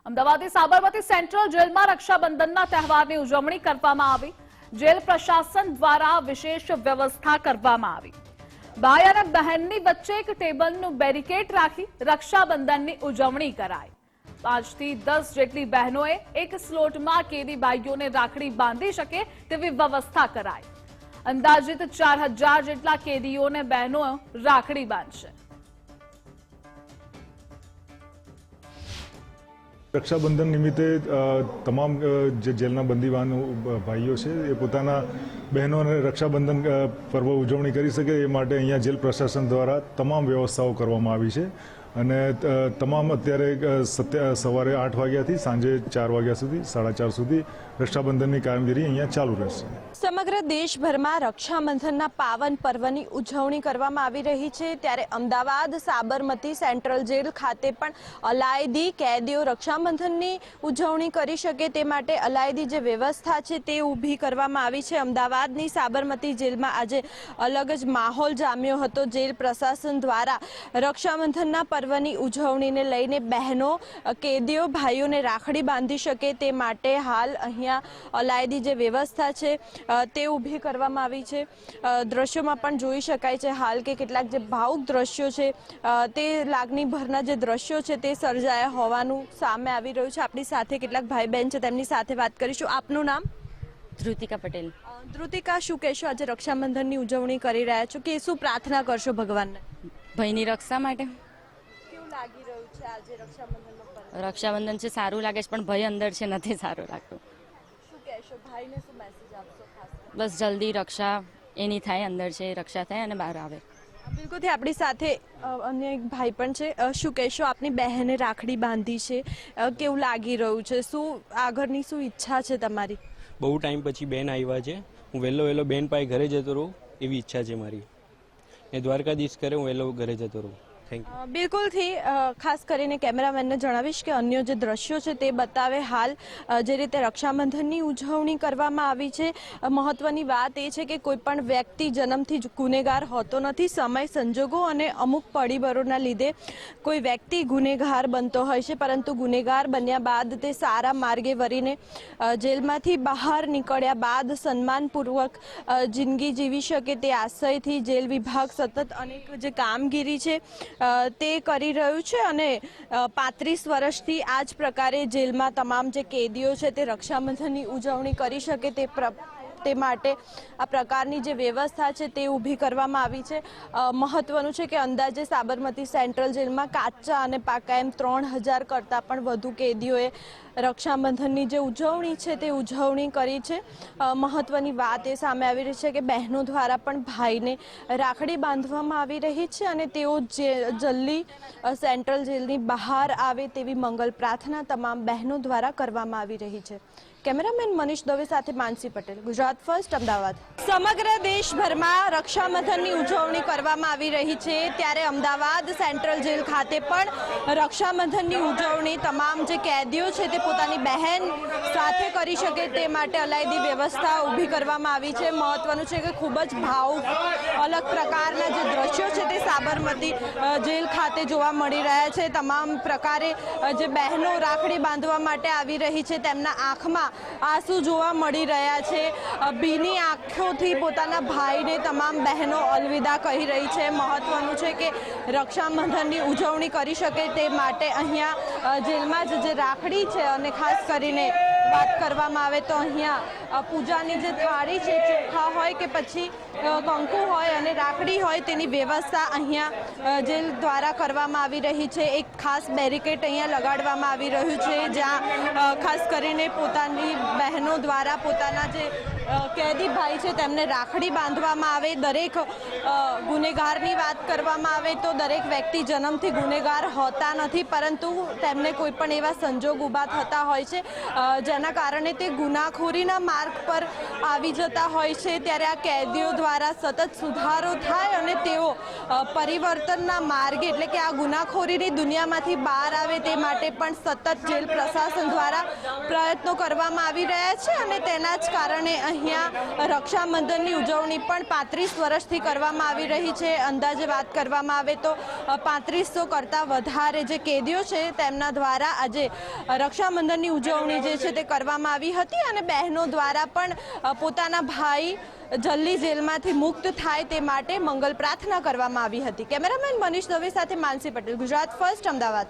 અમદાવાદની સાબરમતી સેન્ટ્રલ જેલમાં રક્ષાબંધનના તહેવારની ઉજવણી કરવામાં આવી। જેલ પ્રશાસન દ્વારા વિશેષ વ્યવસ્થા કરવામાં આવી। ભાઈ અને બહેનની વચ્ચે એક ટેબલનું બેરિકેડ રાખી રક્ષાબંધનની ઉજવણી કરાઈ। 5 થી 10 જેટલી બહેનોએ એક સ્લોટમાં કેદી ભાઈઓને રાખડી બાંધી શકે તેવી વ્યવસ્થા કરાઈ। અંદાજિત 4000 જેટલા કેદીઓને બહેનો રાખડી બાંધશે। રક્ષાબંધન નિમિત્તે તમામ જે જેલના બંદીવાન ભાઈઓ છે એ પોતાના બહેનોને રક્ષાબંધન પર્વ ઉજવણી કરી શકે એ માટે અહીંયા જેલ પ્રશાસન દ્વારા તમામ વ્યવસ્થાઓ કરવામાં આવી છે અને તમામ અત્યારે સવારે 8 વાગ્યાથી સાંજે 4 વાગ્યા સુધી 4:30 સુધી રક્ષાબંધનની કામગીરી અહીંયા ચાલુ રહેશે। સમગ્ર દેશભરમાં રક્ષાબંધનના પાવન પર્વની ઉજવણી કરવામાં આવી રહી છે, ત્યારે અમદાવાદ સાબરમતી સેન્ટ્રલ જેલ ખાતે પણ અલાયદી કેદીઓ રક્ષાબંધનની ઉજવણી કરી શકે તે માટે અલાયદી જે વ્યવસ્થા છે તે ઊભી કરવામાં આવી છે। અમદાવાદની સાબરમતી જેલમાં આજે અલગ જ માહોલ જામ્યો હતો। જેલ પ્રશાસન દ્વારા રક્ષાબંધનના પર્વની ઉજવણીને લઈને બહેનો કેદીઓ ભાઈઓને રાખડી બાંધી શકે તે માટે હાલ અહીંયા અલાયદી જે વ્યવસ્થા છે તે ઊભી કરવામાં આવી છે। દ્રશ્યોમાં પણ જોઈ શકાય છે હાલ કે કેટલાક જે ભાવુક દ્રશ્યો છે તે લાગણીભરના જે દ્રશ્યો છે તે સર્જાયા હોવાનું સામે આવી રહ્યું છે। આપણી સાથે કેટલાક ભાઈ બહેન છે, તેમની સાથે વાત કરીશું। આપનું નામ? ધ્રુતિકા પટેલ। ધ્રુતિકા, શું કહેશો? આજે રક્ષાબંધનની ઉજવણી કરી રહ્યા છો કે શું પ્રાર્થના કરશો ભગવાનને? ભાઈની રક્ષા માટે। કેવું લાગી રહ્યું છે આજે રક્ષાબંધનનો પર્વ? રક્ષાબંધન છે, સારું લાગે છે, પણ ભાઈ અંદર છે, નથી સારું લાગતું। શું કહેશો? ભાઈને શું મેસેજ આપશો ખાસ? બસ જલ્દી રક્ષા એની થાય, અંદર છે રક્ષા થાય અને બહાર આવે। બિલકુલથી આપણી સાથે અન્ય એક ભાઈ પણ છે। શું કહેશો? આપની બહેને રાખડી બાંધી છે, કેવું લાગી રહ્યું છે? શું આગળની શું ઈચ્છા છે તમારી? બહુ ટાઈમ પછી બેન આવ્યા છે, હું વહેલો બેન પાસે ઘરે જતો રહું એવી ઈચ્છા છે મારી। એ દ્વારકાધીશ કરે હું વહેલો ઘરે જતો રહું। બિલકુલથી ખાસ કરીને કેમેરામેનને જણાવીશ કે અન્ય જે દ્રશ્યો છે તે બતાવે હાલ જે રીતે રક્ષાબંધનની ઉજવણી કરવામાં આવી છે। મહત્વની વાત એ છે કે કોઈ પણ વ્યક્તિ જન્મથી જ ગુનેગાર હોતો નથી। સમય, સંજોગો અને અમુક પરિબળોના લીધે કોઈ વ્યક્તિ ગુનેગાર બનતો હોય છે, પરંતુ ગુનેગાર બન્યા બાદ તે સારા માર્ગે વળીને જેલમાંથી બહાર નીકળ્યા બાદ સન્માનપૂર્વક જિંદગી જીવી શકે તે આશયથી જેલ વિભાગ સતત અનેક જે કામગીરી છે તે કરી રહ્યું છે અને 35 વર્ષથી આ જ પ્રકારે જેલમાં તમામ જે કેદીઓ છે તે રક્ષાબંધનની ઉજવણી કરી શકે તે માટે આ પ્રકારની જે વ્યવસ્થા છે તે ઊભી કરવામાં આવી છે। મહત્વનું છે કે અંદાજે સાબરમતી સેન્ટ્રલ જેલમાં કાચા અને પાકા એમ 3000 કરતાં પણ વધુ કેદીઓએ રક્ષાબંધનની જે ઉજવણી છે તે ઉજવણી કરી છે। મહત્વની વાત એ સામે આવી રહી છે કે બહેનો દ્વારા પણ ભાઈને રાખડી બાંધવામાં આવી રહી છે અને તેઓ જલ્દી સેન્ટ્રલ જેલની બહાર આવે તેવી મંગલ પ્રાર્થના તમામ બહેનો દ્વારા કરવામાં આવી રહી છે। કેમેરામેન મનીષ દવે સાથે માનસી પટેલ, ગુજરાત ફર્સ્ટ, અમદાવાદ। સમગ્ર દેશભરમાં રક્ષાબંધનની ઉજવણી કરવામાં આવી રહી છે, ત્યારે અમદાવાદ સેન્ટ્રલ જેલ ખાતે પણ રક્ષાબંધનની ઉજવણી તમામ જે કેદીઓ છે તે પોતાની બહેન સાથે કરી શકે તે માટે અલાયદી વ્યવસ્થા ઊભી કરવામાં આવી છે। મહત્વનું છે કે ખૂબ જ ભાવુક અલગ પ્રકારના જે દ્રશ્યો છે તે સાબરમતી જેલ ખાતે જોવા મળી રહ્યા છે। તમામ પ્રકારે જે બહેનો રાખડી બાંધવા માટે આવી રહી છે તેમના આંખમાં આંસુ જોવા મળી રહ્યા છે। ભીની આંખોથી પોતાના ભાઈને તમામ બહેનો અલવિદા કહી રહી છે। મહત્વનું છે કે રક્ષાબંધનની ઉજવણી કરી શકે તે માટે અહીંયા જેલમાં જે રાખડી છે અને ખાસ કરીને વાત કરવામાં આવે તો અહીંયા પૂજાની જે થાળી છે, ચોખા હોય કે પછી કંકુ હોય અને રાખડી હોય તેની વ્યવસ્થા અહીંયા જેલ દ્વારા કરવામાં આવી રહી છે। એક ખાસ બેરિકેડ અહીંયા લગાડવામાં આવી રહ્યું છે જ્યાં ખાસ કરીને પોતાની બહેનો દ્વારા પોતાના જે કેદી ભાઈ છે તેમને રાખડી બાંધવામાં આવે। દરેક ગુનેગારની વાત કરવામાં આવે તો દરેક વ્યક્તિ જન્મથી ગુનેગાર હોતા નથી, પરંતુ તેમને કોઈ પણ એવા સંજોગ ઊભા થતા હોય છે જેના કારણે તે ગુનાખોરીના માર્ગ માર્ગ પર આવી જતા હોય છે ત્યારે આ કેદીઓ દ્વારા સતત સુધારો થાય અને તેઓ પરિવર્તનના માર્ગે એટલે કે આ ગુનાખોરીની દુનિયામાંથી બહાર આવે તે માટે પણ સતત જેલ પ્રશાસન દ્વારા પ્રયત્નો કરવામાં આવી રહ્યા છે અને તેના જ કારણે અહીંયા રક્ષાબંધનની ઉજવણી પણ 35 વર્ષથી કરવામાં આવી રહી છે। અંદાજે વાત કરવામાં આવે તો 3500 કરતાં વધારે જે કેદીઓ છે તેમના દ્વારા આજે રક્ષાબંધનની ઉજવણી જે છે તે કરવામાં આવી હતી અને બહેનો દ્વારા પણ પોતાના ભાઈ જલ્દી જેલમાંથી મુક્ત થાય તે માટે મંગલ પ્રાર્થના કરવામાં આવી હતી। કેમેરામેન મનીષ દવે સાથે માનસી પટેલ, ગુજરાત ફર્સ્ટ, અમદાવાદ।